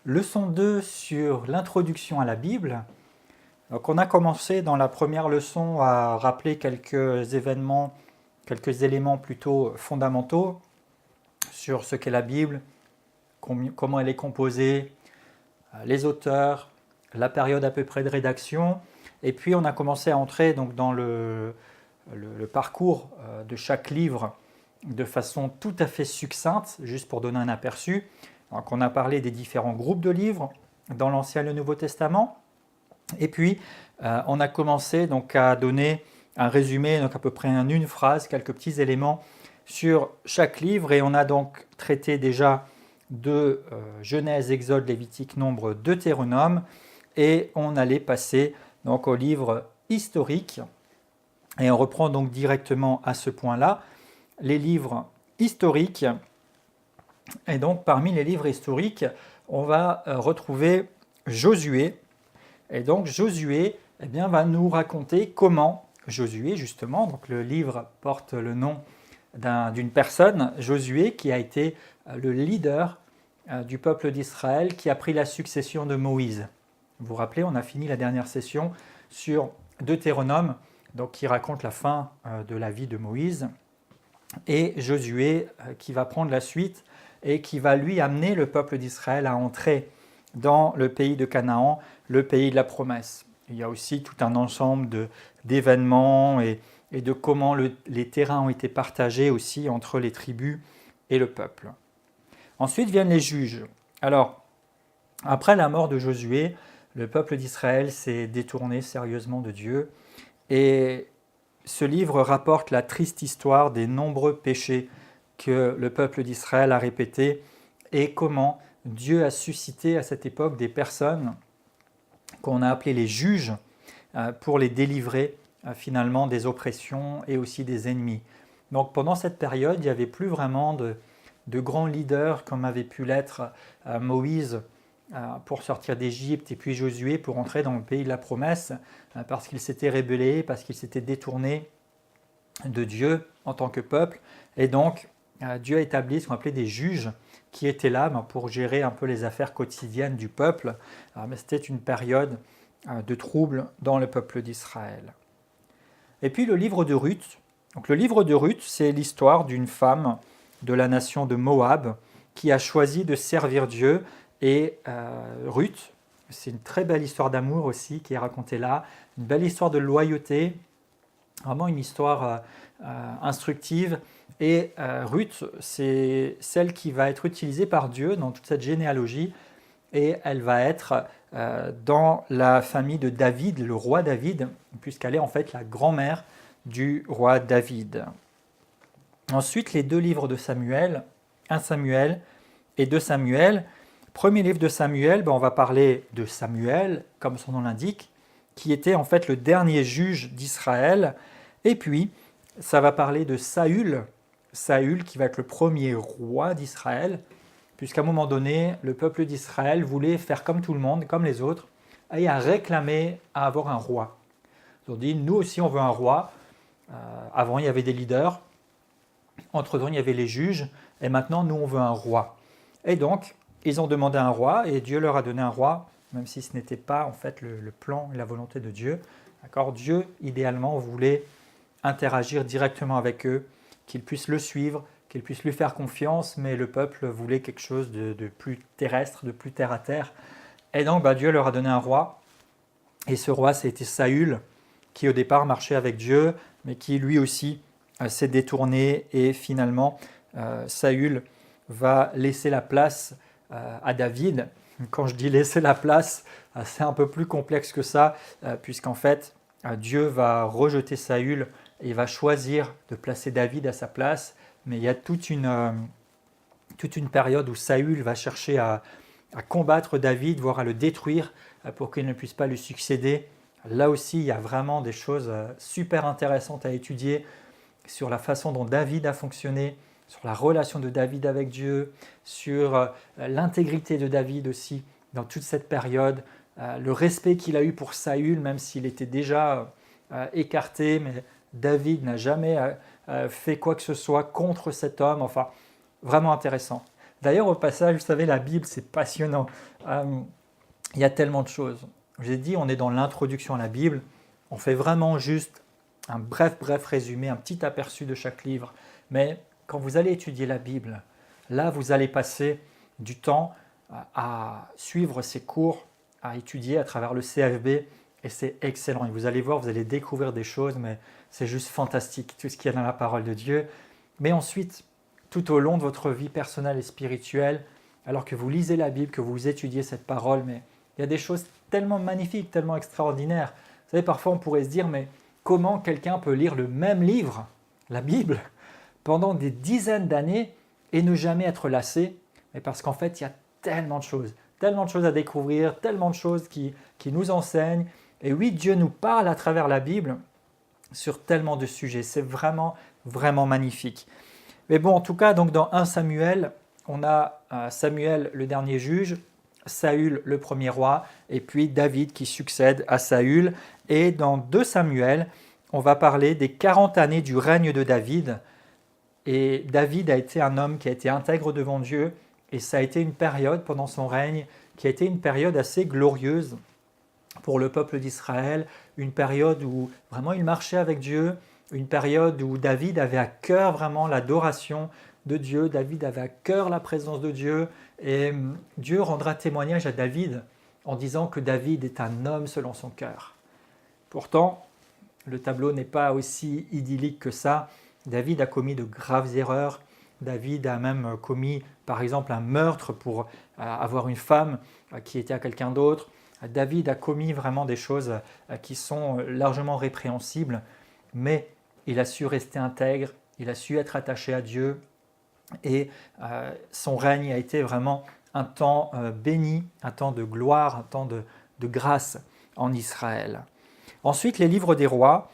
Leçon 2 sur l'introduction à la Bible. Donc on a commencé dans la première leçon à rappeler quelques événements, quelques éléments plutôt fondamentaux sur ce qu'est la Bible, comment elle est composée, les auteurs, la période à peu près de rédaction. Et puis on a commencé à entrer donc dans le parcours de chaque livre de façon tout à fait succincte, juste pour donner un aperçu. Donc on a parlé des différents groupes de livres dans l'Ancien et le Nouveau Testament. Et puis on a commencé donc à donner un résumé, donc à peu près en une phrase, quelques petits éléments sur chaque livre. Et on a donc traité déjà de Genèse, Exode, Lévitique, Nombre, Deutéronome. Et on allait passer donc au livre historique. Et on reprend donc directement à ce point-là les livres historiques. Et donc parmi les livres historiques, on va retrouver Josué. Et donc Josué va nous raconter comment Josué, justement, donc le livre porte le nom d'une personne, Josué, qui a été le leader du peuple d'Israël, qui a pris la succession de Moïse. Vous vous rappelez, on a fini la dernière session sur Deutéronome, donc qui raconte la fin de la vie de Moïse, et Josué qui va prendre la suite et qui va lui amener le peuple d'Israël à entrer dans le pays de Canaan, le pays de la promesse. Il y a aussi tout un ensemble d'événements et de comment les terrains ont été partagés aussi entre les tribus et le peuple. Ensuite viennent les juges. Alors, après la mort de Josué, le peuple d'Israël s'est détourné sérieusement de Dieu et ce livre rapporte la triste histoire des nombreux péchés que le peuple d'Israël a répétés et comment Dieu a suscité à cette époque des personnes qu'on a appelées les juges pour les délivrer finalement des oppressions et aussi des ennemis. Donc pendant cette période, il n'y avait plus vraiment de grands leaders comme avait pu l'être Moïse pour sortir d'Égypte et puis Josué pour entrer dans le pays de la promesse parce qu'ils s'étaient rébellés, parce qu'ils s'étaient détournés de Dieu en tant que peuple. Et donc Dieu a établi ce qu'on appelait des juges qui étaient là pour gérer un peu les affaires quotidiennes du peuple. Mais c'était une période de trouble dans le peuple d'Israël. Et puis le livre de Ruth. Donc le livre de Ruth, c'est l'histoire d'une femme de la nation de Moab qui a choisi de servir Dieu. Et Ruth, c'est une très belle histoire d'amour aussi qui est racontée là, une belle histoire de loyauté, vraiment une histoire instructive. Et Ruth, c'est celle qui va être utilisée par Dieu dans toute cette généalogie et elle va être dans la famille de David, le roi David, puisqu'elle est en fait la grand-mère du roi David. Ensuite, les deux livres de Samuel, 1 Samuel et 2 Samuel. Premier livre de Samuel, on va parler de Samuel, comme son nom l'indique, qui était en fait le dernier juge d'Israël. Et puis, ça va parler de Saül, Saül qui va être le premier roi d'Israël, puisqu'à un moment donné, le peuple d'Israël voulait faire comme tout le monde, comme les autres, et a réclamé à avoir un roi. Ils ont dit, nous aussi on veut un roi. Avant, il y avait des leaders, entre-temps, il y avait les juges, et maintenant, nous, on veut un roi. Et donc, ils ont demandé un roi, et Dieu leur a donné un roi, même si ce n'était pas en fait le plan et la volonté de Dieu. D'accord ? Dieu, idéalement, voulait interagir directement avec eux, qu'ils puissent le suivre, qu'ils puissent lui faire confiance, mais le peuple voulait quelque chose de plus terrestre, de plus terre à terre. Et donc Dieu leur a donné un roi, et ce roi c'était Saül, qui au départ marchait avec Dieu, mais qui lui aussi s'est détourné, et finalement Saül va laisser la place à David. Quand je dis laisser la place, c'est un peu plus complexe que ça, puisqu'en fait Dieu va rejeter Saül et va choisir de placer David à sa place, mais il y a toute une période où Saül va chercher à combattre David, voire à le détruire pour qu'il ne puisse pas lui succéder. Là aussi, il y a vraiment des choses super intéressantes à étudier sur la façon dont David a fonctionné, sur la relation de David avec Dieu, sur l'intégrité de David aussi dans toute cette période, le respect qu'il a eu pour Saül, même s'il était déjà écarté, mais David n'a jamais fait quoi que ce soit contre cet homme. Enfin, vraiment intéressant. D'ailleurs, au passage, vous savez, la Bible, c'est passionnant. Euh, il y a tellement de choses. J'ai dit, on est dans l'introduction à la Bible. On fait vraiment juste un bref résumé, un petit aperçu de chaque livre. Mais quand vous allez étudier la Bible, là, vous allez passer du temps à suivre ces cours, à étudier à travers le CFB. Et c'est excellent. Et vous allez voir, vous allez découvrir des choses, mais c'est juste fantastique, tout ce qu'il y a dans la parole de Dieu. Mais ensuite, tout au long de votre vie personnelle et spirituelle, alors que vous lisez la Bible, que vous étudiez cette parole, mais il y a des choses tellement magnifiques, tellement extraordinaires. Vous savez, parfois on pourrait se dire, mais comment quelqu'un peut lire le même livre, la Bible, pendant des dizaines d'années et ne jamais être lassé? Mais parce qu'en fait, il y a tellement de choses à découvrir, tellement de choses qui nous enseignent. Et oui, Dieu nous parle à travers la Bible sur tellement de sujets. C'est vraiment magnifique. Mais bon, en tout cas, donc dans 1 Samuel, on a Samuel le dernier juge, Saül le premier roi, et puis David qui succède à Saül. Et dans 2 Samuel, on va parler des 40 années du règne de David. Et David a été un homme qui a été intègre devant Dieu, et ça a été une période pendant son règne qui a été une période assez glorieuse pour le peuple d'Israël, une période où vraiment il marchait avec Dieu, une période où David avait à cœur vraiment l'adoration de Dieu, David avait à cœur la présence de Dieu, et Dieu rendra témoignage à David en disant que David est un homme selon son cœur. Pourtant, le tableau n'est pas aussi idyllique que ça. David a commis de graves erreurs. David a même commis, par exemple, un meurtre pour avoir une femme qui était à quelqu'un d'autre. David a commis vraiment des choses qui sont largement répréhensibles, mais il a su rester intègre, il a su être attaché à Dieu, et son règne a été vraiment un temps béni, un temps de gloire, un temps de grâce en Israël. Ensuite, les livres des rois,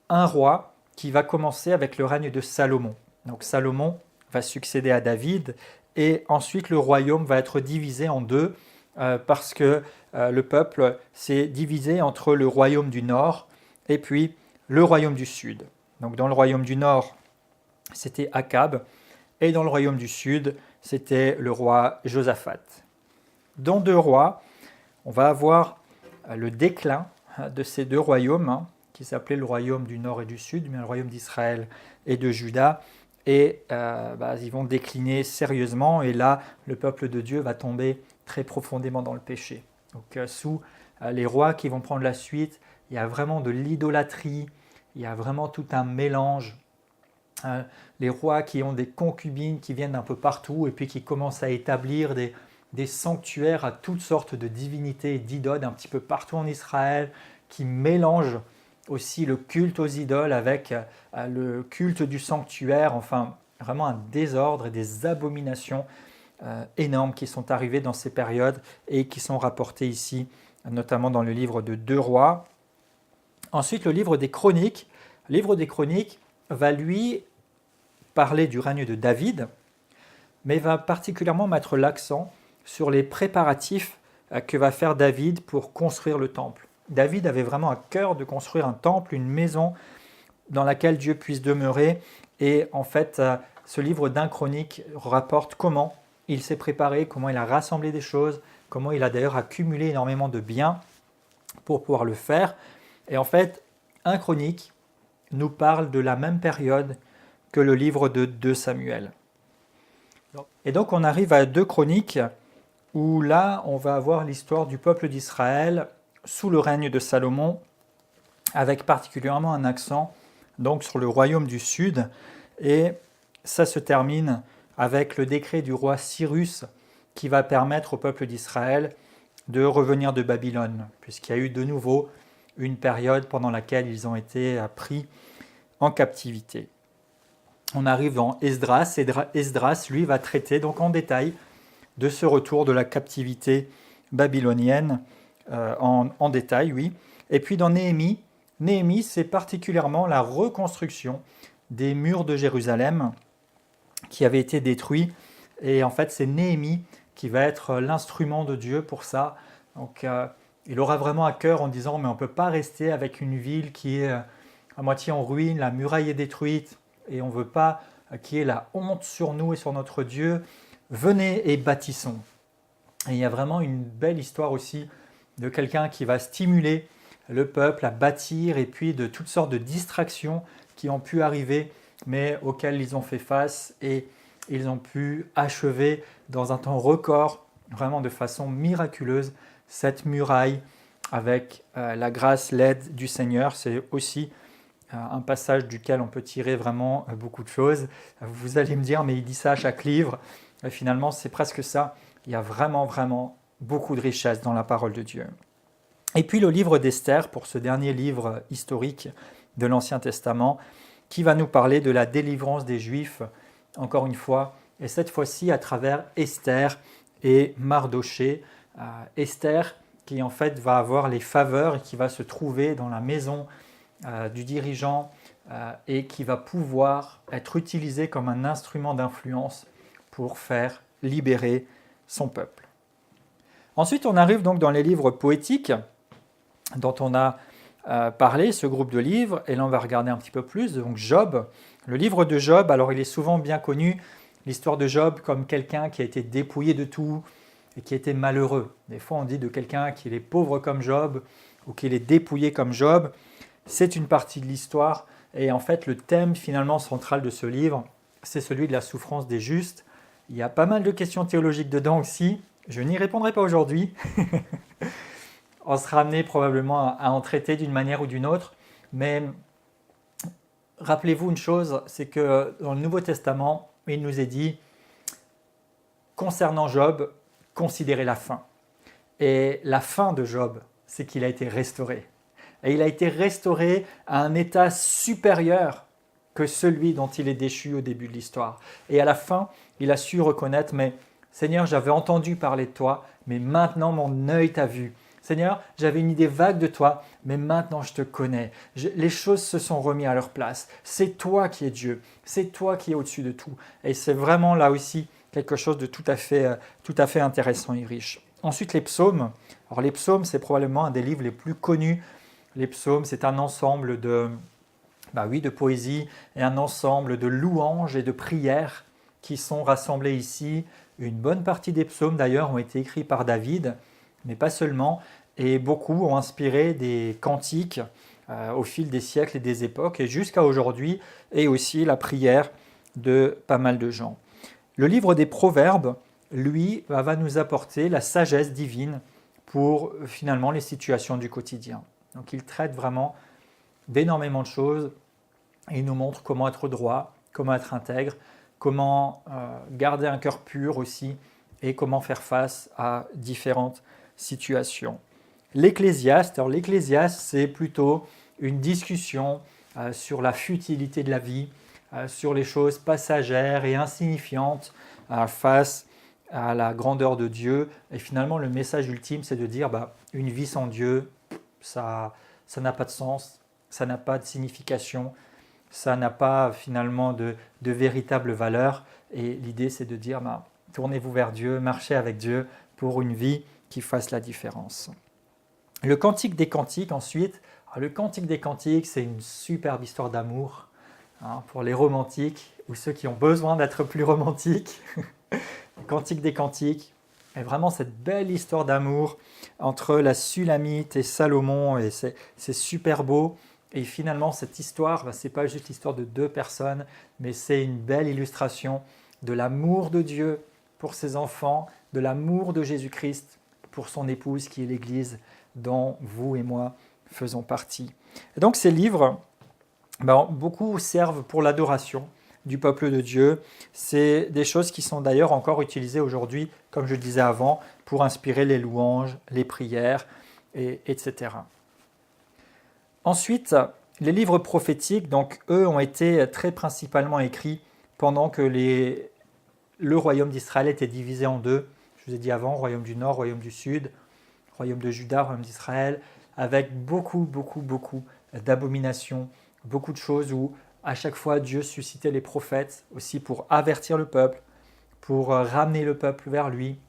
un roi qui va commencer avec le règne de Salomon. Donc Salomon va succéder à David, et ensuite le royaume va être divisé en deux, parce que le peuple s'est divisé entre le royaume du nord et puis le royaume du sud. Donc dans le royaume du nord, c'était Akab, et dans le royaume du sud, c'était le roi Josaphat. Dans 2 rois, on va avoir le déclin de ces 2 royaumes, qui s'appelaient le royaume du nord et du sud, mais le royaume d'Israël et de Juda, et ils vont décliner sérieusement, et là, le peuple de Dieu va tomber très profondément dans le péché. Donc sous les rois qui vont prendre la suite, il y a vraiment de l'idolâtrie, il y a vraiment tout un mélange. Les rois qui ont des concubines qui viennent un peu partout et puis qui commencent à établir des sanctuaires à toutes sortes de divinités et d'idoles un petit peu partout en Israël, qui mélangent aussi le culte aux idoles avec le culte du sanctuaire, enfin vraiment un désordre et des abominations énormes qui sont arrivées dans ces périodes et qui sont rapportées ici, notamment dans le livre de 2 rois. Ensuite, le livre des Chroniques. Le livre des Chroniques va lui parler du règne de David, mais va particulièrement mettre l'accent sur les préparatifs que va faire David pour construire le temple. David avait vraiment à cœur de construire un temple, une maison dans laquelle Dieu puisse demeurer, et en fait, ce livre d'1 Chronique rapporte comment il s'est préparé, comment il a rassemblé des choses, comment il a d'ailleurs accumulé énormément de biens pour pouvoir le faire. Et en fait, 1 Chronique nous parle de la même période que le livre de 2 Samuel. Et donc on arrive à 2 Chroniques, où là on va avoir l'histoire du peuple d'Israël sous le règne de Salomon, avec particulièrement un accent donc sur le royaume du sud, et ça se termine avec le décret du roi Cyrus qui va permettre au peuple d'Israël de revenir de Babylone, puisqu'il y a eu de nouveau une période pendant laquelle ils ont été pris en captivité. On arrive dans Esdras. Esdras, lui, va traiter donc en détail de ce retour de la captivité babylonienne, en détail, oui. Et puis dans Néhémie, c'est particulièrement la reconstruction des murs de Jérusalem qui avaient été détruits. Et en fait, c'est Néhémie qui va être l'instrument de Dieu pour ça. Donc, il aura vraiment à cœur en disant, mais on ne peut pas rester avec une ville qui est à moitié en ruine, la muraille est détruite, et on ne veut pas qu'il y ait la honte sur nous et sur notre Dieu. venez et bâtissons. Et il y a vraiment une belle histoire aussi de quelqu'un qui va stimuler le peuple à bâtir et puis de toutes sortes de distractions qui ont pu arriver mais auxquelles ils ont fait face et ils ont pu achever dans un temps record, vraiment de façon miraculeuse, cette muraille avec la grâce, l'aide du Seigneur. C'est aussi un passage duquel on peut tirer vraiment beaucoup de choses. Vous allez me dire, mais il dit ça à chaque livre. Et finalement, c'est presque ça. Il y a vraiment, vraiment beaucoup de richesse dans la parole de Dieu. Et puis le livre d'Esther, pour ce dernier livre historique de l'Ancien Testament, qui va nous parler de la délivrance des Juifs, encore une fois, et cette fois-ci à travers Esther et Mardochée. Esther qui en fait va avoir les faveurs et qui va se trouver dans la maison du dirigeant et qui va pouvoir être utilisée comme un instrument d'influence pour faire libérer son peuple. Ensuite, on arrive donc dans les livres poétiques dont on a parlé, ce groupe de livres, et là on va regarder un petit peu plus, donc Job. Le livre de Job, alors il est souvent bien connu, l'histoire de Job comme quelqu'un qui a été dépouillé de tout et qui était malheureux. Des fois on dit de quelqu'un qu'il est pauvre comme Job ou qu'il est dépouillé comme Job. C'est une partie de l'histoire et en fait le thème finalement central de ce livre, c'est celui de la souffrance des justes. Il y a pas mal de questions théologiques dedans aussi, je n'y répondrai pas aujourd'hui. On sera amené probablement à en traiter d'une manière ou d'une autre, mais rappelez-vous une chose, c'est que dans le Nouveau Testament, il nous est dit, concernant Job, considérez la fin. Et la fin de Job, c'est qu'il a été restauré. Et il a été restauré à un état supérieur que celui dont il est déchu au début de l'histoire. Et à la fin, il a su reconnaître, mais Seigneur, j'avais entendu parler de toi, mais maintenant mon œil t'a vu. Seigneur, j'avais une idée vague de toi, mais maintenant je te connais. Les choses se sont remises à leur place. C'est toi qui es Dieu, c'est toi qui es au-dessus de tout. Et c'est vraiment là aussi quelque chose de tout à fait intéressant et riche. Ensuite, les psaumes. Alors les psaumes, c'est probablement un des livres les plus connus. Les psaumes, c'est un ensemble de poésie et un ensemble de louanges et de prières qui sont rassemblées ici. Une bonne partie des psaumes, d'ailleurs, ont été écrits par David, mais pas seulement, et beaucoup ont inspiré des cantiques au fil des siècles et des époques, et jusqu'à aujourd'hui, et aussi la prière de pas mal de gens. Le livre des Proverbes, lui, va nous apporter la sagesse divine pour finalement les situations du quotidien. Donc il traite vraiment d'énormément de choses, et il nous montre comment être droit, comment être intègre, comment garder un cœur pur aussi, et comment faire face à différentes situations. L'Ecclésiaste, alors l'Ecclésiaste, c'est plutôt une discussion sur la futilité de la vie, sur les choses passagères et insignifiantes face à la grandeur de Dieu. Et finalement, le message ultime, c'est de dire une vie sans Dieu, ça n'a pas de sens, ça n'a pas de signification, ça n'a pas finalement de véritable valeur. Et l'idée, c'est de dire tournez-vous vers Dieu, marchez avec Dieu pour une vie qui fasse la différence. Le Cantique des Cantiques ensuite. Alors, le Cantique des Cantiques, c'est une superbe histoire d'amour pour les romantiques ou ceux qui ont besoin d'être plus romantiques. Le Cantique des Cantiques est vraiment cette belle histoire d'amour entre la Sulamite et Salomon, et c'est super beau. Et finalement, cette histoire, ce n'est pas juste l'histoire de deux personnes, mais c'est une belle illustration de l'amour de Dieu pour ses enfants, de l'amour de Jésus-Christ pour son épouse qui est l'Église dont vous et moi faisons partie. Et donc ces livres, beaucoup servent pour l'adoration du peuple de Dieu. C'est des choses qui sont d'ailleurs encore utilisées aujourd'hui, comme je le disais avant, pour inspirer les louanges, les prières, etc. Ensuite, les livres prophétiques, donc eux ont été très principalement écrits pendant que le royaume d'Israël était divisé en deux. Je vous ai dit avant, royaume du Nord, royaume du Sud, royaume de Juda, royaume d'Israël, avec beaucoup d'abominations, beaucoup de choses où à chaque fois Dieu suscitait les prophètes aussi pour avertir le peuple, pour ramener le peuple vers lui,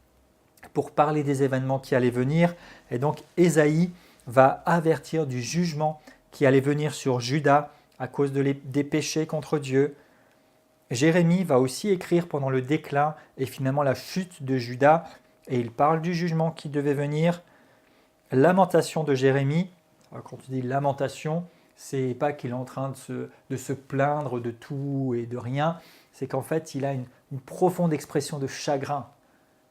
pour parler des événements qui allaient venir. Et donc Ésaïe va avertir du jugement qui allait venir sur Juda à cause des péchés contre Dieu. Jérémie va aussi écrire pendant le déclin et finalement la chute de Juda, et il parle du jugement qui devait venir. Lamentation de Jérémie. Alors, quand on dit lamentation, c'est pas qu'il est en train de se plaindre de tout et de rien, c'est qu'en fait il a une profonde expression de chagrin,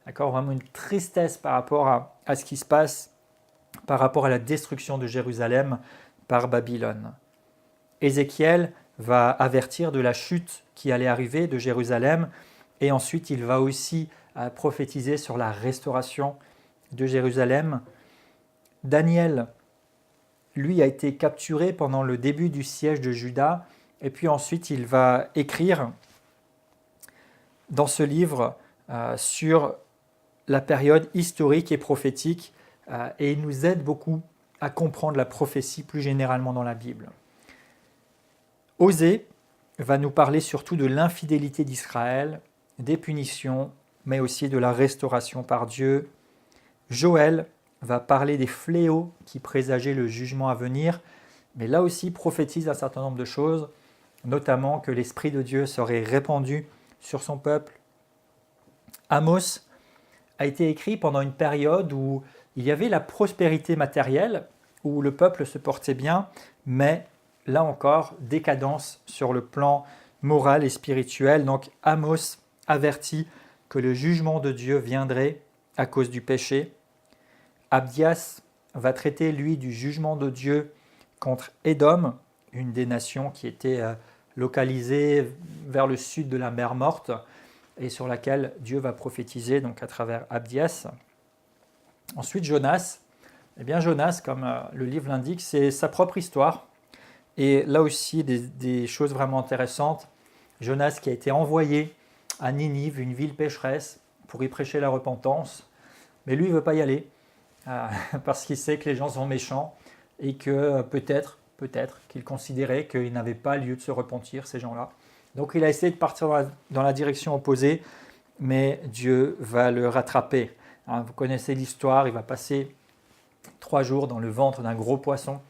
d'accord, vraiment une tristesse par rapport à ce qui se passe, par rapport à la destruction de Jérusalem par Babylone. Ézéchiel va avertir de la chute qui allait arriver de Jérusalem, et ensuite il va aussi prophétiser sur la restauration de Jérusalem. Daniel, lui, a été capturé pendant le début du siège de Juda, et puis ensuite il va écrire dans ce livre sur la période historique et prophétique, et il nous aide beaucoup à comprendre la prophétie plus généralement dans la Bible. Osée va nous parler surtout de l'infidélité d'Israël, des punitions, mais aussi de la restauration par Dieu. Joël va parler des fléaux qui présageaient le jugement à venir, mais là aussi prophétise un certain nombre de choses, notamment que l'Esprit de Dieu serait répandu sur son peuple. Amos a été écrit pendant une période où il y avait la prospérité matérielle, où le peuple se portait bien, mais là encore, décadence sur le plan moral et spirituel. Donc Amos avertit que le jugement de Dieu viendrait à cause du péché. Abdias va traiter, lui, du jugement de Dieu contre Édom, une des nations qui était localisée vers le sud de la mer Morte et sur laquelle Dieu va prophétiser donc à travers Abdias. Ensuite, Jonas. Eh bien, Jonas, comme le livre l'indique, c'est sa propre histoire. Et là aussi, des choses vraiment intéressantes. Jonas qui a été envoyé à Ninive, une ville pécheresse, pour y prêcher la repentance. Mais lui, il ne veut pas y aller, parce qu'il sait que les gens sont méchants et que peut-être qu'il considérait qu'ils n'avaient pas lieu de se repentir, ces gens-là. Donc il a essayé de partir dans la direction opposée, mais Dieu va le rattraper. Vous connaissez l'histoire, il va passer 3 jours dans le ventre d'un gros poisson,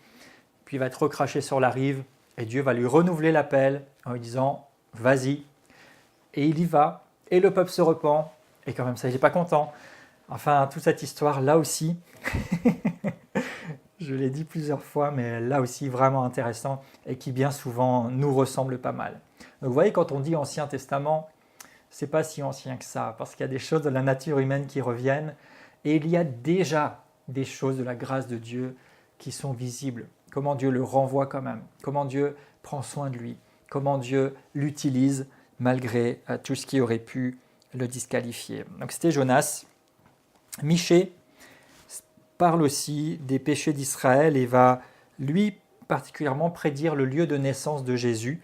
puis il va être recraché sur la rive, et Dieu va lui renouveler l'appel en lui disant « vas-y ». Et il y va, et le peuple se repent, et quand même ça, il n'est pas content. Enfin, toute cette histoire, là aussi, je l'ai dit plusieurs fois, mais là aussi vraiment intéressant, et qui bien souvent nous ressemble pas mal. Donc vous voyez, quand on dit Ancien Testament, c'est pas si ancien que ça, parce qu'il y a des choses de la nature humaine qui reviennent, et il y a déjà des choses de la grâce de Dieu qui sont visibles. Comment Dieu le renvoie quand même, comment Dieu prend soin de lui, comment Dieu l'utilise malgré tout ce qui aurait pu le disqualifier. Donc c'était Jonas. Michée parle aussi des péchés d'Israël et va, lui, particulièrement prédire le lieu de naissance de Jésus,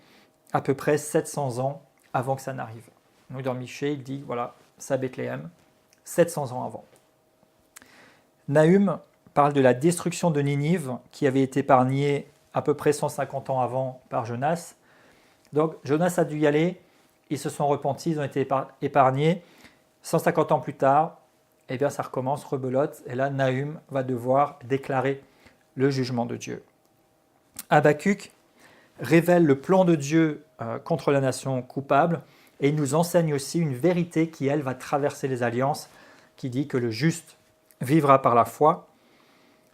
à peu près 700 ans avant que ça n'arrive. Donc dans Michée, il dit, voilà, c'est à Bethléem, 700 ans avant. Nahum parle de la destruction de Ninive, qui avait été épargnée à peu près 150 ans avant par Jonas. Donc Jonas a dû y aller, ils se sont repentis, ils ont été épargnés. 150 ans plus tard, eh bien ça recommence, rebelote, et là Nahum va devoir déclarer le jugement de Dieu. Habakkuk révèle le plan de Dieu contre la nation coupable, et il nous enseigne aussi une vérité qui, elle, va traverser les alliances, qui dit que le juste vivra par la foi.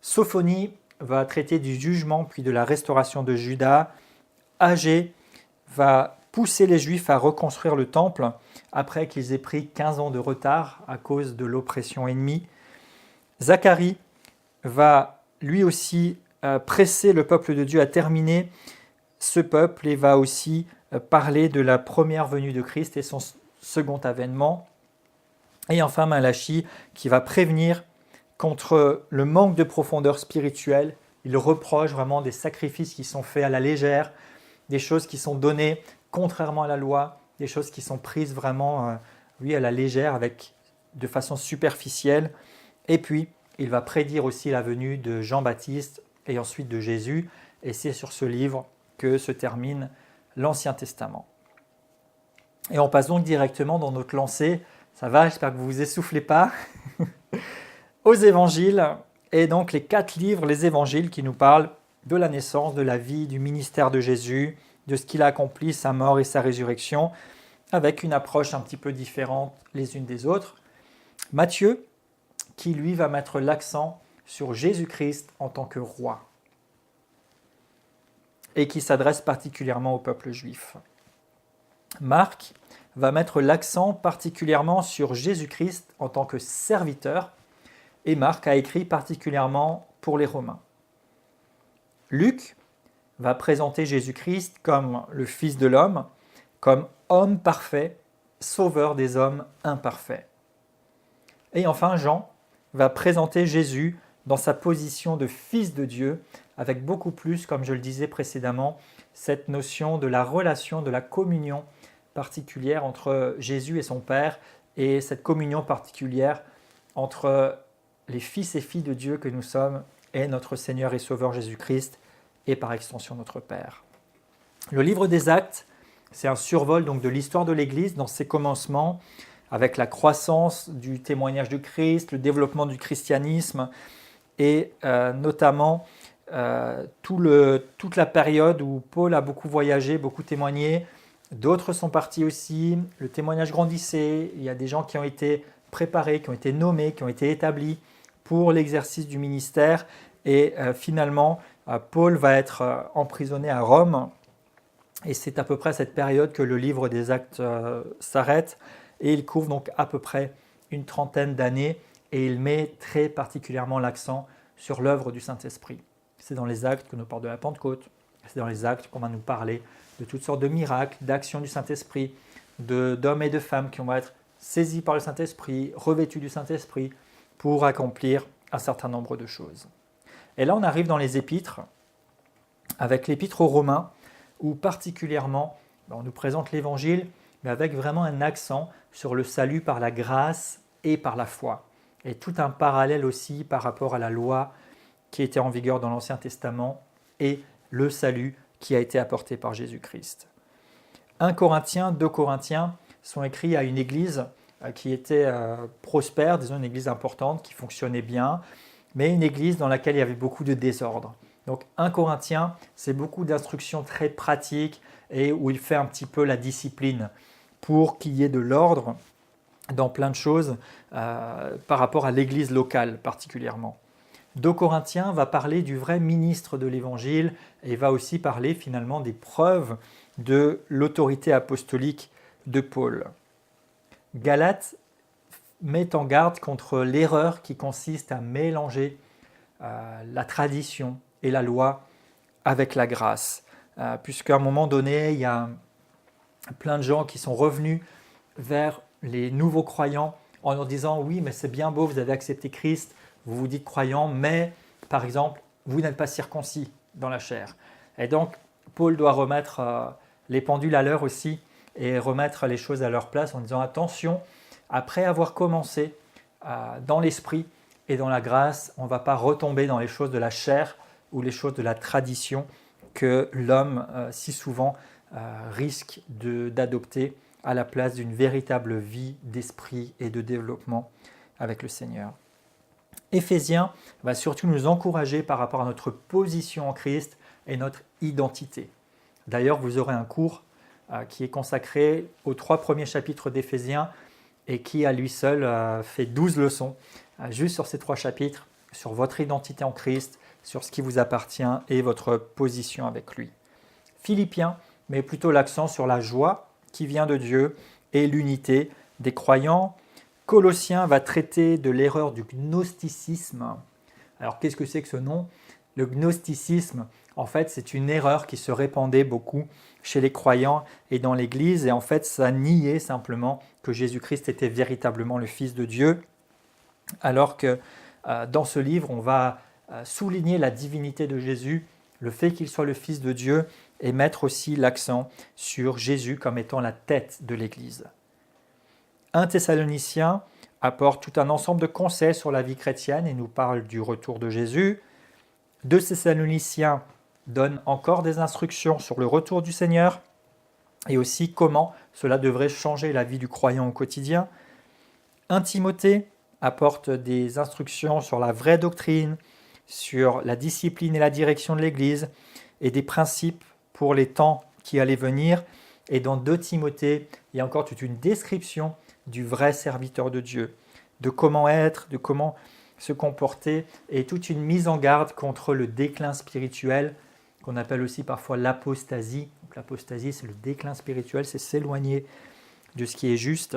Sophonie va traiter du jugement puis de la restauration de Juda. Agée va pousser les Juifs à reconstruire le temple après qu'ils aient pris 15 ans de retard à cause de l'oppression ennemie. Zacharie va lui aussi presser le peuple de Dieu à terminer ce peuple et va aussi parler de la première venue de Christ et son second avènement. Et enfin Malachie qui va prévenir contre le manque de profondeur spirituelle. Il reproche vraiment des sacrifices qui sont faits à la légère, des choses qui sont données contrairement à la loi, des choses qui sont prises vraiment à la légère, de façon superficielle. Et puis, il va prédire aussi la venue de Jean-Baptiste et ensuite de Jésus. Et c'est sur ce livre que se termine l'Ancien Testament. Et on passe donc directement dans notre lancée. Ça va, j'espère que vous ne vous essoufflez pas. Aux évangiles, et donc les 4 livres, les évangiles qui nous parlent de la naissance, de la vie, du ministère de Jésus, de ce qu'il a accompli, sa mort et sa résurrection. avec une approche un petit peu différente les unes des autres. Matthieu, qui lui va mettre l'accent sur Jésus-Christ en tant que roi, et qui s'adresse particulièrement au peuple juif. Marc va mettre l'accent particulièrement sur Jésus-Christ en tant que serviteur, et Marc a écrit particulièrement pour les Romains. Luc va présenter Jésus-Christ comme le Fils de l'homme, comme homme parfait, sauveur des hommes imparfaits. Et enfin, Jean va présenter Jésus dans sa position de Fils de Dieu, avec beaucoup plus, comme je le disais précédemment, cette notion de la relation, de la communion particulière entre Jésus et son Père, et cette communion particulière entre les fils et filles de Dieu que nous sommes et notre Seigneur et Sauveur Jésus-Christ, et par extension notre Père. Le livre des Actes, c'est un survol donc de l'histoire de l'Église dans ses commencements, avec la croissance du témoignage de Christ, le développement du christianisme, et notamment toute la période où Paul a beaucoup voyagé, beaucoup témoigné. D'autres sont partis aussi, le témoignage grandissait, il y a des gens qui ont été préparés, qui ont été nommés, qui ont été établis pour l'exercice du ministère, et finalement Paul va être emprisonné à Rome, et c'est à peu près à cette période que le livre des Actes s'arrête, et il couvre donc à peu près une trentaine d'années, et il met très particulièrement l'accent sur l'œuvre du Saint-Esprit. C'est dans les Actes que nous parle de la Pentecôte, c'est dans les Actes qu'on va nous parler de toutes sortes de miracles, d'actions du Saint-Esprit, d'hommes et de femmes qui vont être saisis par le Saint-Esprit, revêtus du Saint-Esprit, pour accomplir un certain nombre de choses. Et là, on arrive dans les épîtres, avec l'épître aux Romains, où particulièrement, on nous présente l'Évangile, mais avec vraiment un accent sur le salut par la grâce et par la foi. Et tout un parallèle aussi par rapport à la loi qui était en vigueur dans l'Ancien Testament et le salut qui a été apporté par Jésus-Christ. 1 Corinthiens, 2 Corinthiens sont écrits à une église qui était prospère, disons une église importante, qui fonctionnait bien, mais une église dans laquelle il y avait beaucoup de désordre. Donc 1 Corinthiens, c'est beaucoup d'instructions très pratiques et où il fait un petit peu la discipline pour qu'il y ait de l'ordre dans plein de choses par rapport à l'église locale particulièrement. 2 Corinthiens va parler du vrai ministre de l'Évangile et va aussi parler finalement des preuves de l'autorité apostolique de Paul. Galates met en garde contre l'erreur qui consiste à mélanger la tradition et la loi avec la grâce. Puisqu'à un moment donné, il y a plein de gens qui sont revenus vers les nouveaux croyants en leur disant « Oui, mais c'est bien beau, vous avez accepté Christ, vous vous dites croyant, mais par exemple, vous n'êtes pas circoncis dans la chair. » Et donc, Paul doit remettre les pendules à l'heure aussi et remettre les choses à leur place en disant « Attention, après avoir commencé dans l'esprit et dans la grâce, on ne va pas retomber dans les choses de la chair ou les choses de la tradition que l'homme si souvent risque d'adopter à la place d'une véritable vie d'esprit et de développement avec le Seigneur. Éphésiens va surtout nous encourager par rapport à notre position en Christ et notre identité. D'ailleurs, vous aurez un cours qui est consacré aux 3 premiers chapitres d'Éphésiens et qui à lui seul fait 12 leçons, juste sur ces 3 chapitres, sur votre identité en Christ, sur ce qui vous appartient et votre position avec lui. Philippiens met plutôt l'accent sur la joie qui vient de Dieu et l'unité des croyants. Colossiens va traiter de l'erreur du gnosticisme. Alors qu'est-ce que c'est que ce nom ? Le gnosticisme, en fait, c'est une erreur qui se répandait beaucoup chez les croyants et dans l'Église. Et en fait, ça niait simplement que Jésus-Christ était véritablement le Fils de Dieu. Alors que dans ce livre, on va souligner la divinité de Jésus, le fait qu'il soit le Fils de Dieu, et mettre aussi l'accent sur Jésus comme étant la tête de l'Église. 1 Thessaloniciens apporte tout un ensemble de conseils sur la vie chrétienne et nous parle du retour de Jésus. 2 Thessaloniciens donne encore des instructions sur le retour du Seigneur et aussi comment cela devrait changer la vie du croyant au quotidien. 1 Timothée apporte des instructions sur la vraie doctrine, sur la discipline et la direction de l'Église et des principes pour les temps qui allaient venir. Et dans 2 Timothée, il y a encore toute une description du vrai serviteur de Dieu, de comment être, de comment se comporter, et toute une mise en garde contre le déclin spirituel, qu'on appelle aussi parfois l'apostasie. Donc l'apostasie, c'est le déclin spirituel, c'est s'éloigner de ce qui est juste.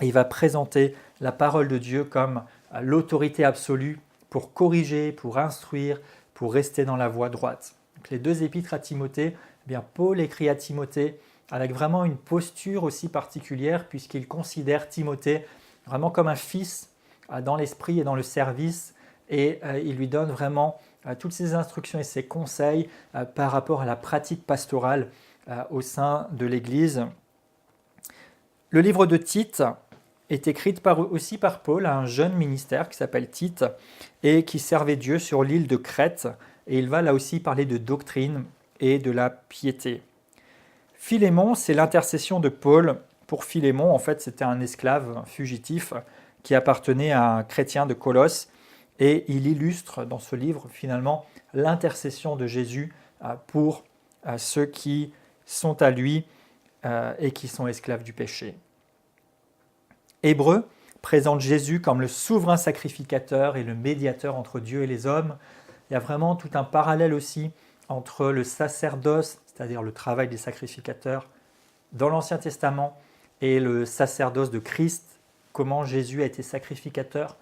Et il va présenter la parole de Dieu comme l'autorité absolue pour corriger, pour instruire, pour rester dans la voie droite. Donc les 2 épîtres à Timothée, eh bien Paul écrit à Timothée avec vraiment une posture aussi particulière, puisqu'il considère Timothée vraiment comme un fils dans l'esprit et dans le service, et il lui donne vraiment toutes ses instructions et ses conseils par rapport à la pratique pastorale au sein de l'Église. Le livre de Tite est écrit aussi par Paul à un jeune ministère qui s'appelle Tite et qui servait Dieu sur l'île de Crète, et il va là aussi parler de doctrine et de la piété. Philémon, c'est l'intercession de Paul pour Philémon. En fait, c'était un esclave fugitif qui appartenait à un chrétien de Colosse, et il illustre dans ce livre finalement l'intercession de Jésus pour ceux qui sont à lui et qui sont esclaves du péché. Hébreux présente Jésus comme le souverain sacrificateur et le médiateur entre Dieu et les hommes. Il y a vraiment tout un parallèle aussi entre le sacerdoce, c'est-à-dire le travail des sacrificateurs dans l'Ancien Testament, et le sacerdoce de Christ, comment Jésus a été sacrificateur,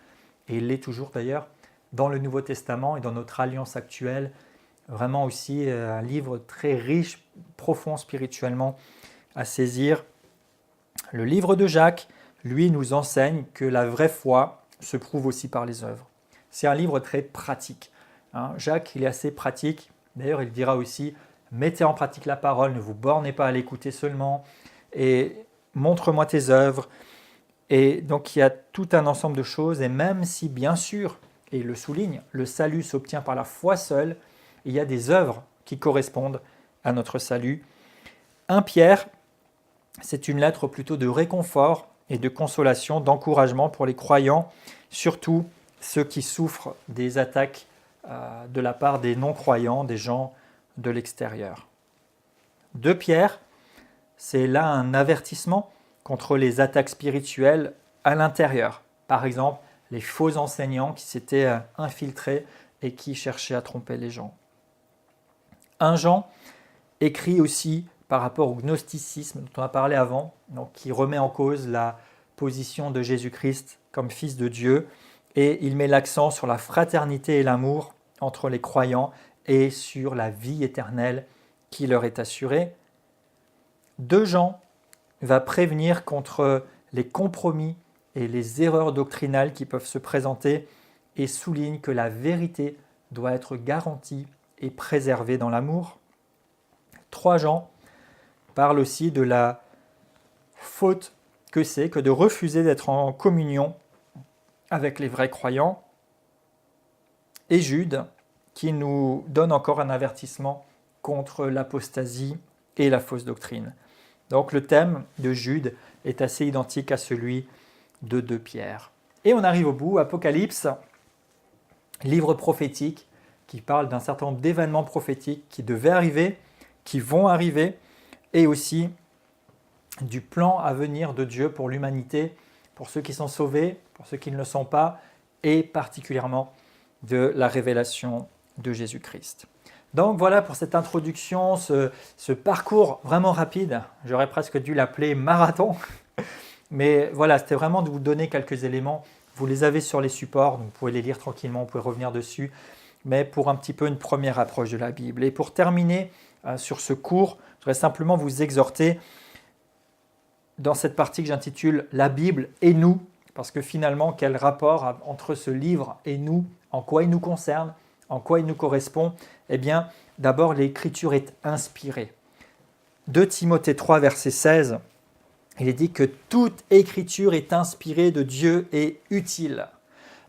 et il l'est toujours d'ailleurs, dans le Nouveau Testament et dans notre alliance actuelle. Vraiment aussi un livre très riche, profond spirituellement à saisir. Le livre de Jacques, lui, nous enseigne que la vraie foi se prouve aussi par les œuvres. C'est un livre très pratique. Jacques, il est assez pratique. D'ailleurs, il dira aussi, mettez en pratique la parole, ne vous bornez pas à l'écouter seulement, et montre-moi tes œuvres. Et donc, il y a tout un ensemble de choses, et même si, bien sûr, et il le souligne, le salut s'obtient par la foi seule, il y a des œuvres qui correspondent à notre salut. 1 Pierre, c'est une lettre plutôt de réconfort et de consolation, d'encouragement pour les croyants, surtout ceux qui souffrent des attaques de la part des non-croyants, des gens de l'extérieur. 2 Pierre, c'est là un avertissement contre les attaques spirituelles à l'intérieur. Par exemple, les faux enseignants qui s'étaient infiltrés et qui cherchaient à tromper les gens. 1 Jean écrit aussi par rapport au gnosticisme dont on a parlé avant, donc qui remet en cause la position de Jésus-Christ comme Fils de Dieu, et il met l'accent sur la fraternité et l'amour entre les croyants et sur la vie éternelle qui leur est assurée. 2 Jean va prévenir contre les compromis et les erreurs doctrinales qui peuvent se présenter et souligne que la vérité doit être garantie et préservée dans l'amour. 3 Jean parle aussi de la faute que c'est que de refuser d'être en communion avec les vrais croyants. Et Jude, qui nous donne encore un avertissement contre l'apostasie et la fausse doctrine. Donc le thème de Jude est assez identique à celui de 2 Pierre. Et on arrive au bout, Apocalypse, livre prophétique qui parle d'un certain nombre d'événements prophétiques qui devaient arriver, qui vont arriver, et aussi du plan à venir de Dieu pour l'humanité, pour ceux qui sont sauvés, pour ceux qui ne le sont pas, et particulièrement de la révélation de Jésus-Christ. Donc voilà pour cette introduction, ce parcours vraiment rapide. J'aurais presque dû l'appeler marathon. Mais voilà, c'était vraiment de vous donner quelques éléments. Vous les avez sur les supports, donc vous pouvez les lire tranquillement, vous pouvez revenir dessus. Mais pour un petit peu une première approche de la Bible. Et pour terminer sur ce cours, je voudrais simplement vous exhorter dans cette partie que j'intitule « La Bible et nous », parce que finalement, quel rapport entre ce livre et nous, en quoi il nous concerne, en quoi il nous correspond? Eh bien, d'abord, l'écriture est inspirée. 2 Timothée 3, verset 16, il est dit que toute écriture est inspirée de Dieu et utile.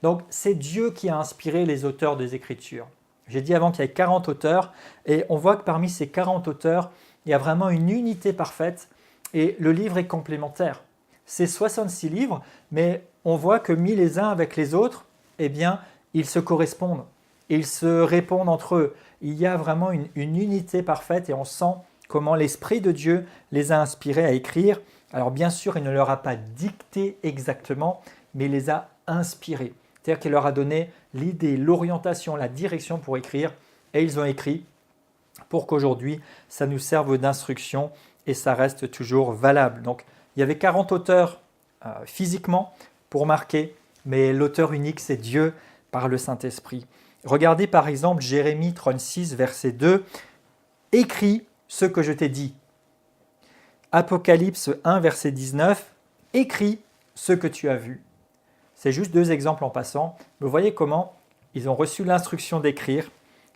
Donc, c'est Dieu qui a inspiré les auteurs des Écritures. J'ai dit avant qu'il y avait 40 auteurs, et on voit que parmi ces 40 auteurs, il y a vraiment une unité parfaite, et le livre est complémentaire. C'est 66 livres, mais on voit que mis les uns avec les autres, eh bien, ils se correspondent, ils se répondent entre eux. Il y a vraiment une unité parfaite, et on sent comment l'Esprit de Dieu les a inspirés à écrire. Alors bien sûr, il ne leur a pas dicté exactement, mais il les a inspirés. C'est-à-dire qu'il leur a donné l'idée, l'orientation, la direction pour écrire, et ils ont écrit pour qu'aujourd'hui, ça nous serve d'instruction et ça reste toujours valable. Donc, il y avait 40 auteurs physiquement pour marquer, mais l'auteur unique, c'est Dieu par le Saint-Esprit. Regardez par exemple Jérémie 36, verset 2. « Écris ce que je t'ai dit. » Apocalypse 1, verset 19. « Écris ce que tu as vu. » C'est juste deux exemples en passant. Vous voyez comment ils ont reçu l'instruction d'écrire.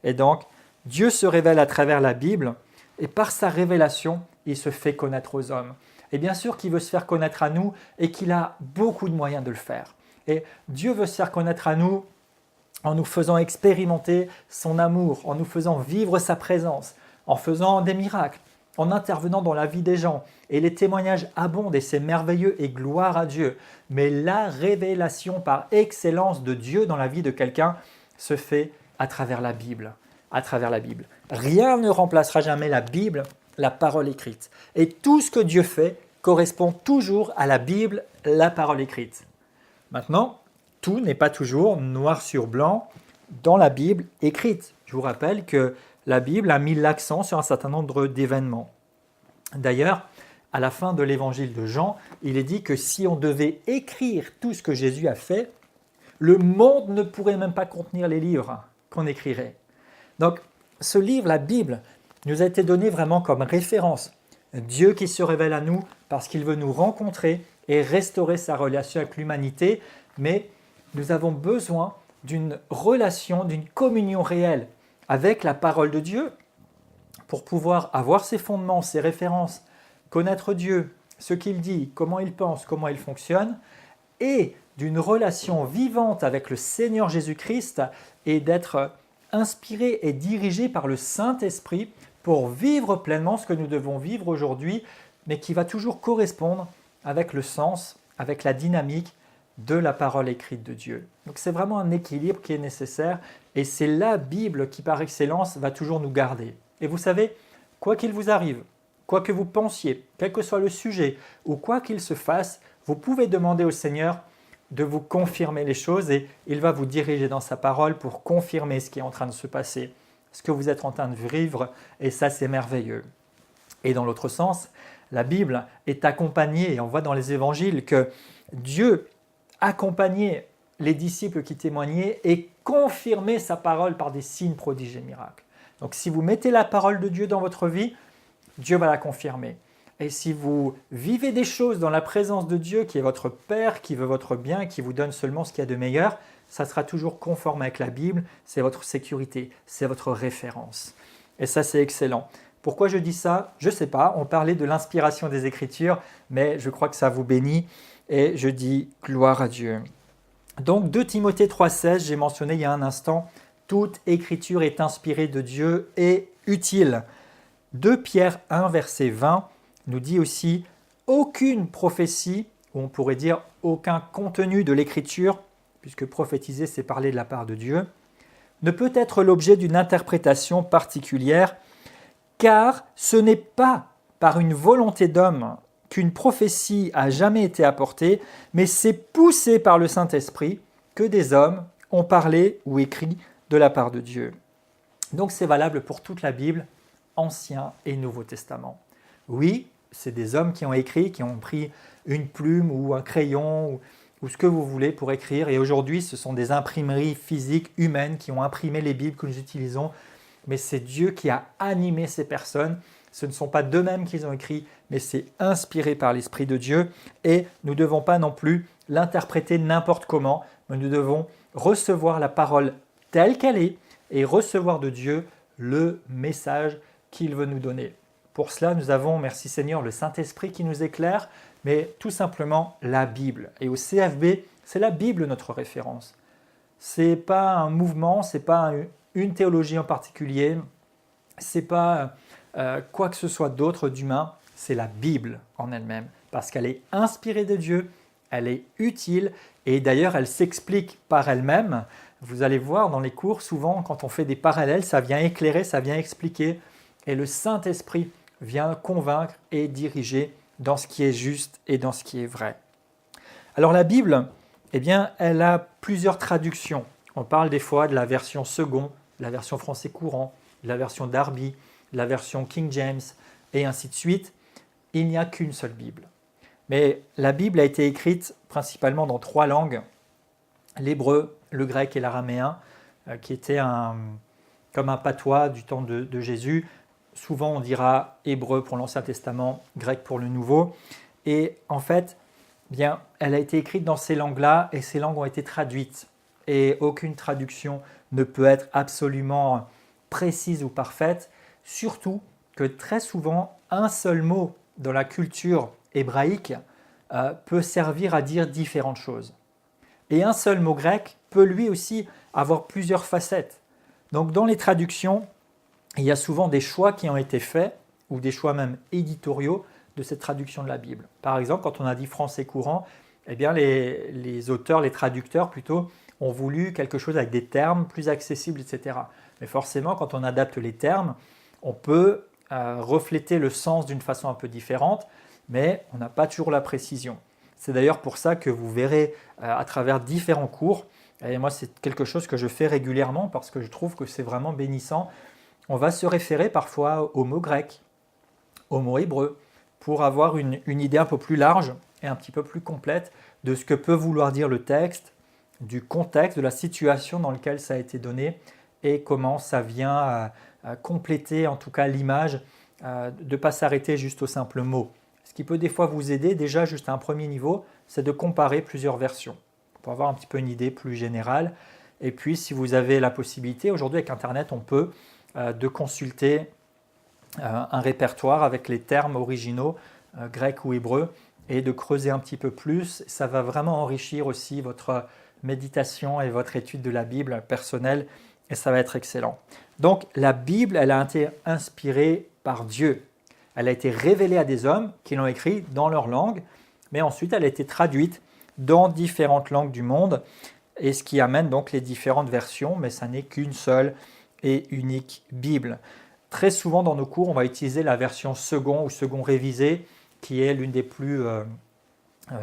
Et donc, Dieu se révèle à travers la Bible et par sa révélation, il se fait connaître aux hommes. Et bien sûr qu'il veut se faire connaître à nous et qu'il a beaucoup de moyens de le faire. Et Dieu veut se faire connaître à nous en nous faisant expérimenter son amour, en nous faisant vivre sa présence, en faisant des miracles, en intervenant dans la vie des gens. Et les témoignages abondent et c'est merveilleux et gloire à Dieu. Mais la révélation par excellence de Dieu dans la vie de quelqu'un se fait à travers la Bible. À travers la Bible. Rien ne remplacera jamais la Bible, la parole écrite. Et tout ce que Dieu fait correspond toujours à la Bible, la parole écrite. Maintenant, tout n'est pas toujours noir sur blanc dans la Bible écrite. Je vous rappelle que la Bible a mis l'accent sur un certain nombre d'événements. D'ailleurs, à la fin de l'évangile de Jean, il est dit que si on devait écrire tout ce que Jésus a fait, le monde ne pourrait même pas contenir les livres qu'on écrirait. Donc, ce livre, la Bible, nous a été donné vraiment comme référence. Dieu qui se révèle à nous parce qu'il veut nous rencontrer et restaurer sa relation avec l'humanité, mais nous avons besoin d'une relation, d'une communion réelle avec la parole de Dieu pour pouvoir avoir ses fondements, ses références, connaître Dieu, ce qu'il dit, comment il pense, comment il fonctionne, et d'une relation vivante avec le Seigneur Jésus-Christ et d'être inspiré et dirigé par le Saint-Esprit pour vivre pleinement ce que nous devons vivre aujourd'hui, mais qui va toujours correspondre avec le sens, avec la dynamique de la parole écrite de Dieu. Donc c'est vraiment un équilibre qui est nécessaire et c'est la Bible qui par excellence va toujours nous garder. Et vous savez, quoi qu'il vous arrive, quoi que vous pensiez, quel que soit le sujet ou quoi qu'il se fasse, vous pouvez demander au Seigneur de vous confirmer les choses et il va vous diriger dans sa parole pour confirmer ce qui est en train de se passer, ce que vous êtes en train de vivre et ça c'est merveilleux. Et dans l'autre sens, la Bible est accompagnée, et on voit dans les évangiles que Dieu accompagnait les disciples qui témoignaient et confirmait sa parole par des signes, prodiges et miracles. Donc si vous mettez la parole de Dieu dans votre vie, Dieu va la confirmer. Et si vous vivez des choses dans la présence de Dieu, qui est votre Père, qui veut votre bien, qui vous donne seulement ce qu'il y a de meilleur, ça sera toujours conforme avec la Bible, c'est votre sécurité, c'est votre référence. Et ça, c'est excellent. Pourquoi je dis ça? Je ne sais pas, on parlait de l'inspiration des Écritures, mais je crois que ça vous bénit et je dis gloire à Dieu. Donc 2 Timothée 3,16, j'ai mentionné il y a un instant, toute Écriture est inspirée de Dieu et utile. 2 Pierre 1, verset 20, nous dit aussi « Aucune prophétie », ou on pourrait dire « aucun contenu de l'Écriture », puisque prophétiser, c'est parler de la part de Dieu, ne peut être l'objet d'une interprétation particulière, car ce n'est pas par une volonté d'homme qu'une prophétie a jamais été apportée, mais c'est poussé par le Saint-Esprit que des hommes ont parlé ou écrit de la part de Dieu. Donc c'est valable pour toute la Bible, Ancien et Nouveau Testament. Oui, c'est des hommes qui ont écrit, qui ont pris une plume ou un crayon ou ce que vous voulez pour écrire. Et aujourd'hui, ce sont des imprimeries physiques humaines qui ont imprimé les Bibles que nous utilisons. Mais c'est Dieu qui a animé ces personnes. Ce ne sont pas d'eux-mêmes qu'ils ont écrit, mais c'est inspiré par l'Esprit de Dieu. Et nous ne devons pas non plus l'interpréter n'importe comment, mais nous devons recevoir la parole telle qu'elle est et recevoir de Dieu le message qu'il veut nous donner. Pour cela, nous avons, merci Seigneur, le Saint-Esprit qui nous éclaire, mais tout simplement la Bible. Et au CFB, c'est la Bible notre référence. Ce n'est pas un mouvement, ce n'est pas une théologie en particulier, ce n'est pas quoi que ce soit d'autre d'humain, c'est la Bible en elle-même, parce qu'elle est inspirée de Dieu, elle est utile, et d'ailleurs elle s'explique par elle-même. Vous allez voir dans les cours, souvent quand on fait des parallèles, ça vient éclairer, ça vient expliquer, et le Saint-Esprit vient convaincre et diriger dans ce qui est juste et dans ce qui est vrai. Alors la Bible, eh bien, elle a plusieurs traductions. On parle des fois de la version second, la version français courant, la version Darby, la version King James, et ainsi de suite. Il n'y a qu'une seule Bible. Mais la Bible a été écrite principalement dans 3 langues, l'hébreu, le grec et l'araméen, qui étaient comme un patois du temps de Jésus. Souvent on dira hébreu pour l'Ancien Testament, grec pour le Nouveau. Et en fait, bien, elle a été écrite dans ces langues-là et ces langues ont été traduites. Et aucune traduction ne peut être absolument précise ou parfaite, surtout que très souvent, un seul mot dans la culture hébraïque peut servir à dire différentes choses. Et un seul mot grec peut lui aussi avoir plusieurs facettes. Donc dans les traductions, il y a souvent des choix qui ont été faits, ou des choix même éditoriaux de cette traduction de la Bible. Par exemple, quand on a dit français courant, eh bien les auteurs, les traducteurs plutôt, ont voulu quelque chose avec des termes plus accessibles, etc. Mais forcément, quand on adapte les termes, on peut refléter le sens d'une façon un peu différente, mais on n'a pas toujours la précision. C'est d'ailleurs pour ça que vous verrez à travers différents cours, et moi c'est quelque chose que je fais régulièrement parce que je trouve que c'est vraiment bénissant, on va se référer parfois aux mots grecs, aux mots hébreux, pour avoir une idée un peu plus large et un petit peu plus complète de ce que peut vouloir dire le texte, du contexte, de la situation dans laquelle ça a été donné et comment ça vient compléter en tout cas l'image, de ne pas s'arrêter juste au simple mot. Ce qui peut des fois vous aider déjà juste à un premier niveau, c'est de comparer plusieurs versions pour avoir un petit peu une idée plus générale. Et puis si vous avez la possibilité, aujourd'hui avec Internet, on peut de consulter un répertoire avec les termes originaux, grecs ou hébreux, et de creuser un petit peu plus. Ça va vraiment enrichir aussi votre méditation et votre étude de la Bible personnelle, et ça va être excellent. Donc la Bible, elle a été inspirée par Dieu. Elle a été révélée à des hommes qui l'ont écrit dans leur langue, mais ensuite elle a été traduite dans différentes langues du monde, et ce qui amène donc les différentes versions, mais ça n'est qu'une seule et unique Bible. Très souvent dans nos cours, on va utiliser la version second ou second révisé, qui est l'une des plus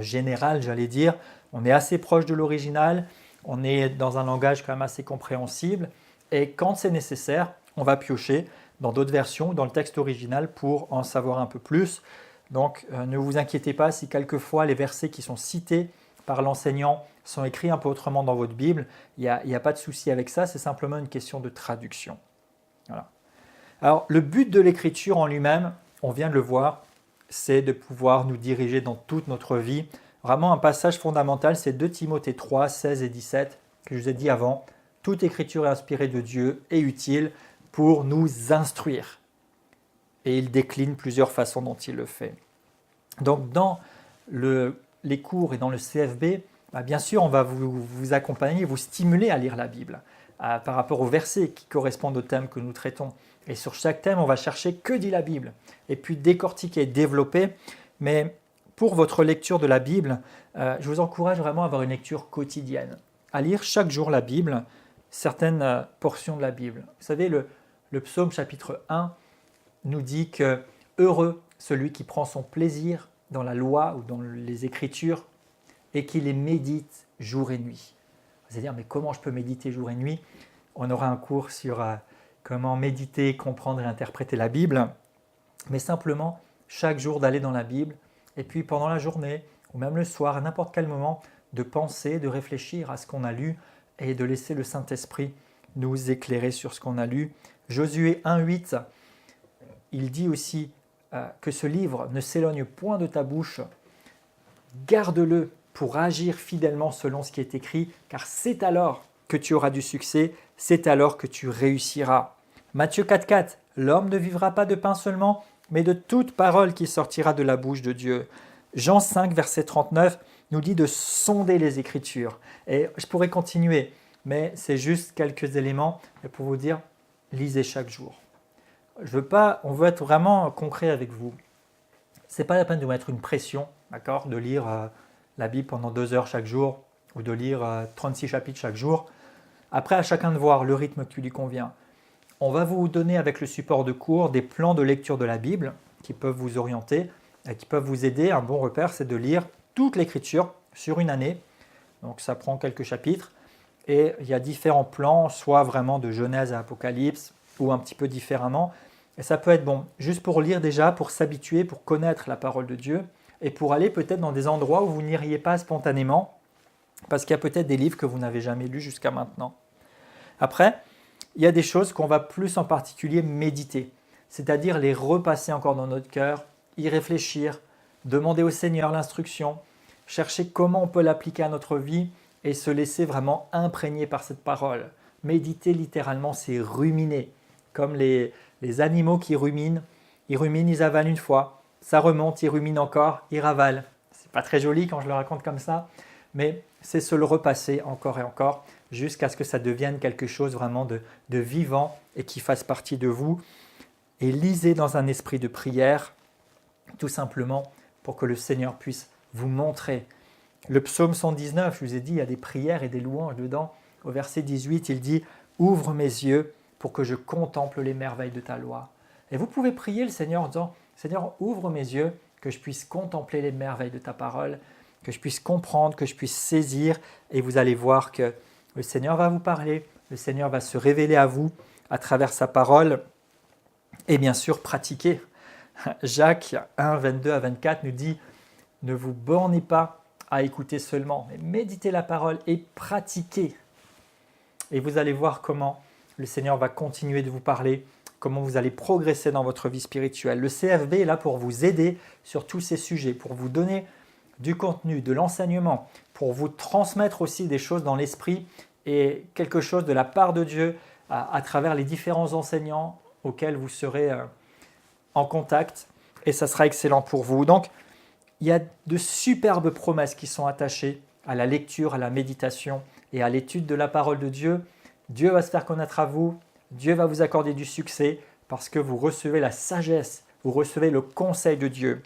générales, j'allais dire. On est assez proche de l'original, on est dans un langage quand même assez compréhensible, et quand c'est nécessaire, on va piocher dans d'autres versions, dans le texte original, pour en savoir un peu plus. Donc ne vous inquiétez pas si quelquefois les versets qui sont cités par l'enseignant sont écrits un peu autrement dans votre Bible, il n'y a pas de souci avec ça, c'est simplement une question de traduction. Voilà. Alors le but de l'écriture en lui-même, on vient de le voir, c'est de pouvoir nous diriger dans toute notre vie. Vraiment un passage fondamental, c'est 2 Timothée 3, 16 et 17, que je vous ai dit avant. Toute écriture est inspirée de Dieu et utile pour nous instruire. Et il décline plusieurs façons dont il le fait. Donc dans les cours et dans le CFB, bien sûr, on va vous accompagner, vous stimuler à lire la Bible par rapport aux versets qui correspondent au thème que nous traitons. Et sur chaque thème, on va chercher que dit la Bible, et puis décortiquer, développer. Mais pour votre lecture de la Bible, je vous encourage vraiment à avoir une lecture quotidienne, à lire chaque jour la Bible, certaines portions de la Bible. Vous savez, le psaume chapitre 1 nous dit que « Heureux celui qui prend son plaisir dans la loi ou dans les Écritures et qui les médite jour et nuit. » Vous allez dire, mais comment je peux méditer jour et nuit? On aura un cours sur comment méditer, comprendre et interpréter la Bible, mais simplement chaque jour d'aller dans la Bible et puis pendant la journée ou même le soir, à n'importe quel moment, de penser, de réfléchir à ce qu'on a lu et de laisser le Saint-Esprit nous éclairer sur ce qu'on a lu. Josué 1,8, il dit aussi que ce livre ne s'éloigne point de ta bouche, garde-le pour agir fidèlement selon ce qui est écrit, car c'est alors que tu auras du succès, c'est alors que tu réussiras. Matthieu 4,4, l'homme ne vivra pas de pain seulement, mais de toute parole qui sortira de la bouche de Dieu. Jean 5, verset 39, nous dit de sonder les Écritures. Et je pourrais continuer, mais c'est juste quelques éléments pour vous dire, lisez chaque jour. On veut être vraiment concret avec vous. Ce n'est pas la peine de mettre une pression, d'accord, de lire la Bible pendant 2 heures chaque jour ou de lire 36 chapitres chaque jour. Après, à chacun de voir le rythme qui lui convient. On va vous donner avec le support de cours des plans de lecture de la Bible qui peuvent vous orienter et qui peuvent vous aider. Un bon repère, c'est de lire toute l'Écriture sur une année. Donc ça prend quelques chapitres et il y a différents plans, soit vraiment de Genèse à Apocalypse ou un petit peu différemment. Et ça peut être bon, juste pour lire déjà, pour s'habituer, pour connaître la parole de Dieu et pour aller peut-être dans des endroits où vous n'iriez pas spontanément parce qu'il y a peut-être des livres que vous n'avez jamais lus jusqu'à maintenant. Après, il y a des choses qu'on va plus en particulier méditer, c'est-à-dire les repasser encore dans notre cœur, y réfléchir, demander au Seigneur l'instruction, chercher comment on peut l'appliquer à notre vie et se laisser vraiment imprégner par cette parole. Méditer littéralement, c'est ruminer, comme les animaux qui ruminent, ils avalent une fois, ça remonte, ils ruminent encore, ils ravalent. C'est pas très joli quand je le raconte comme ça, mais c'est se le repasser encore et encore jusqu'à ce que ça devienne quelque chose vraiment de vivant et qui fasse partie de vous. Et lisez dans un esprit de prière, tout simplement pour que le Seigneur puisse vous montrer. Le psaume 119, je vous ai dit, il y a des prières et des louanges dedans. Au verset 18, il dit « Ouvre mes yeux pour que je contemple les merveilles de ta loi. » Et vous pouvez prier le Seigneur en disant « Seigneur, ouvre mes yeux, que je puisse contempler les merveilles de ta parole, que je puisse comprendre, que je puisse saisir. » Et vous allez voir que le Seigneur va vous parler, le Seigneur va se révéler à vous à travers sa parole. Et bien sûr, pratiquer. Jacques 1, 22 à 24 nous dit « Ne vous bornez pas à écouter seulement, mais méditez la parole et pratiquez. » Et vous allez voir comment le Seigneur va continuer de vous parler, comment vous allez progresser dans votre vie spirituelle. Le CFB est là pour vous aider sur tous ces sujets, pour vous donner du contenu, de l'enseignement, pour vous transmettre aussi des choses dans l'esprit et quelque chose de la part de Dieu à travers les différents enseignants auxquels vous serez en contact et ça sera excellent pour vous. Donc, il y a de superbes promesses qui sont attachées à la lecture, à la méditation et à l'étude de la parole de Dieu. Dieu va se faire connaître à vous, Dieu va vous accorder du succès parce que vous recevez la sagesse, vous recevez le conseil de Dieu.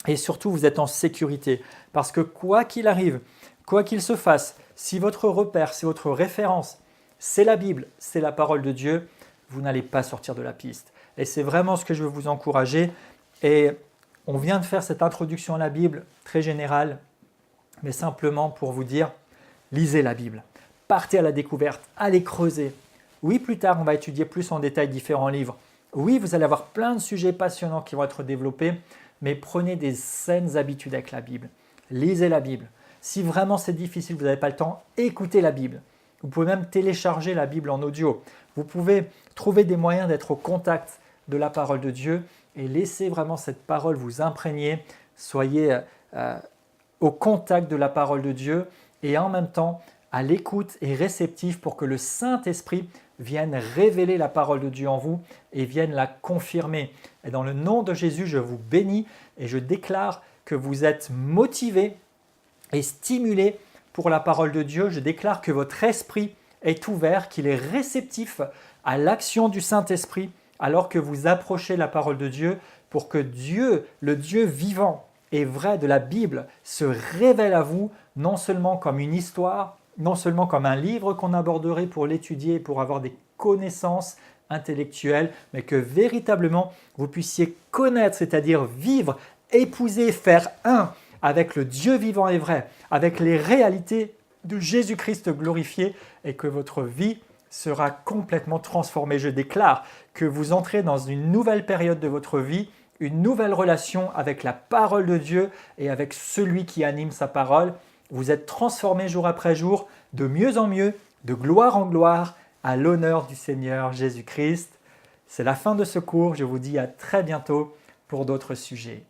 Et surtout, vous êtes en sécurité parce que quoi qu'il arrive, quoi qu'il se fasse, si votre repère, si votre référence, c'est la Bible, c'est la parole de Dieu, vous n'allez pas sortir de la piste. Et c'est vraiment ce que je veux vous encourager. Et on vient de faire cette introduction à la Bible très générale, mais simplement pour vous dire, lisez la Bible. Partez à la découverte, allez creuser. Oui, plus tard, on va étudier plus en détail différents livres. Oui, vous allez avoir plein de sujets passionnants qui vont être développés, mais prenez des saines habitudes avec la Bible. Lisez la Bible. Si vraiment c'est difficile, vous n'avez pas le temps, écoutez la Bible. Vous pouvez même télécharger la Bible en audio. Vous pouvez trouver des moyens d'être au contact de la parole de Dieu et laissez vraiment cette parole vous imprégner. Soyez au contact de la parole de Dieu et en même temps à l'écoute et réceptif pour que le Saint-Esprit vienne révéler la parole de Dieu en vous et vienne la confirmer. Et dans le nom de Jésus, je vous bénis et je déclare que vous êtes motivés et stimulés pour la parole de Dieu. Je déclare que votre esprit est ouvert, qu'il est réceptif à l'action du Saint-Esprit alors que vous approchez la parole de Dieu pour que Dieu, le Dieu vivant et vrai de la Bible, se révèle à vous non seulement comme une histoire, non seulement comme un livre qu'on aborderait pour l'étudier, pour avoir des connaissances intellectuelles, mais que véritablement vous puissiez connaître, c'est-à-dire vivre, épouser, faire un avec le Dieu vivant et vrai, avec les réalités de Jésus-Christ glorifié et que votre vie sera complètement transformée. Je déclare que vous entrez dans une nouvelle période de votre vie, une nouvelle relation avec la parole de Dieu et avec celui qui anime sa parole. Vous êtes transformés jour après jour, de mieux en mieux, de gloire en gloire, à l'honneur du Seigneur Jésus-Christ. C'est la fin de ce cours. Je vous dis à très bientôt pour d'autres sujets.